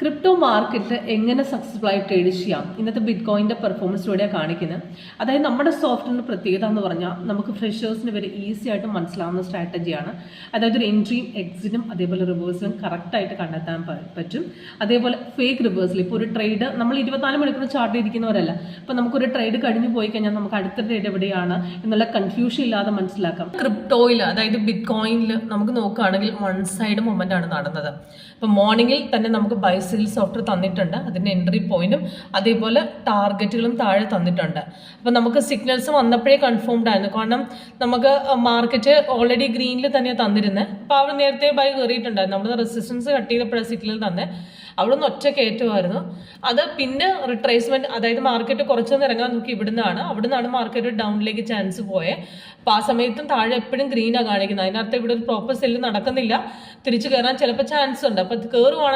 Crypto മാർക്കറ്റിൽ എങ്ങനെ successful ആയി ട്രേഡ് ചെയ്യാം ഇന്നത്തെ ബിറ്റ് കോയിൻ്റെ പെർഫോമൻസിലൂടെയാണ് കാണിക്കുന്നത്. അതായത് നമ്മുടെ സോഫ്റ്റ്വെയറിൻ്റെ പ്രത്യേകത എന്ന് പറഞ്ഞാൽ നമുക്ക് ഫ്രഷേഴ്സിന് വരെ ഈസി ആയിട്ട് മനസ്സിലാവുന്ന സ്ട്രാറ്റജിയാണ്. അതായത് ഒരു എൻട്രിയും എക്സിറ്റും അതേപോലെ റിവേഴ്സിലും കറക്റ്റായിട്ട് കണ്ടെത്താൻ പറ്റും. അതേപോലെ ഫേക്ക് റിവേഴ്സിൽ ഇപ്പോൾ ഒരു ട്രേഡ് നമ്മൾ 24 മണിക്കൂർ ചാർട്ട് ചെയ്തിരിക്കുന്നവരല്ല. ഇപ്പോൾ നമുക്കൊരു ട്രേഡ് കഴിഞ്ഞു പോയി കഴിഞ്ഞാൽ നമുക്ക് അടുത്ത ട്രേഡ് എവിടെയാണ് എന്നുള്ള കൺഫ്യൂഷൻ ഇല്ലാതെ മനസ്സിലാക്കാം. ക്രിപ്റ്റോയിൽ അതായത് ബിറ്റ് കോയിനിൽ നമുക്ക് നോക്കുകയാണെങ്കിൽ വൺ സൈഡ് മൊമെൻ്റ് ആണ് നടന്നത്. ഇപ്പോൾ മോർണിംഗിൽ തന്നെ നമുക്ക് ബൈ സെയിൽ സോഫ്റ്റ്വെയർ തന്നിട്ടുണ്ട്, അതിൻ്റെ എൻട്രി പോയിന്റും അതേപോലെ ടാർഗറ്റുകളും താഴെ തന്നിട്ടുണ്ട്. അപ്പോൾ നമുക്ക് സിഗ്നൽസ് വന്നപ്പോഴേ കൺഫേംഡ് ആയിരുന്നു, കാരണം നമുക്ക് മാർക്കറ്റ് ഓൾറെഡി ഗ്രീനിൽ തന്നെയാണ് തന്നിരുന്നത്. അപ്പോൾ അവർ നേരത്തെ ബൈ കയറിയിട്ടുണ്ടായിരുന്നു. നമ്മൾ റെസിസ്റ്റൻസ് കട്ട് ചെയ്തപ്പോഴാണ് സിഗ്നൽ തന്നെ അവിടെ നിന്ന് ഒറ്റ കയറ്റമായിരുന്നു. അത് പിന്നെ റിട്രേസ്മെന്റ്, അതായത് മാർക്കറ്റ് കുറച്ചൊന്ന് ഇറങ്ങാൻ നോക്കി അവിടുന്നാണ് മാർക്കറ്റ് ഡൗണിലേക്ക് ചാൻസ് പോയത്. അപ്പോൾ ആ സമയത്തും താഴെ എപ്പോഴും ഗ്രീനാണ് കാണിക്കുന്നത്. അതിനകത്ത് ഇവിടെ ഒരു പ്രോപ്പർ സെല്ല് നടക്കുന്നില്ല, തിരിച്ചു കയറാൻ ചിലപ്പോൾ ചാൻസ് ഉണ്ട്. അപ്പോൾ കയറുവാണെങ്കിൽ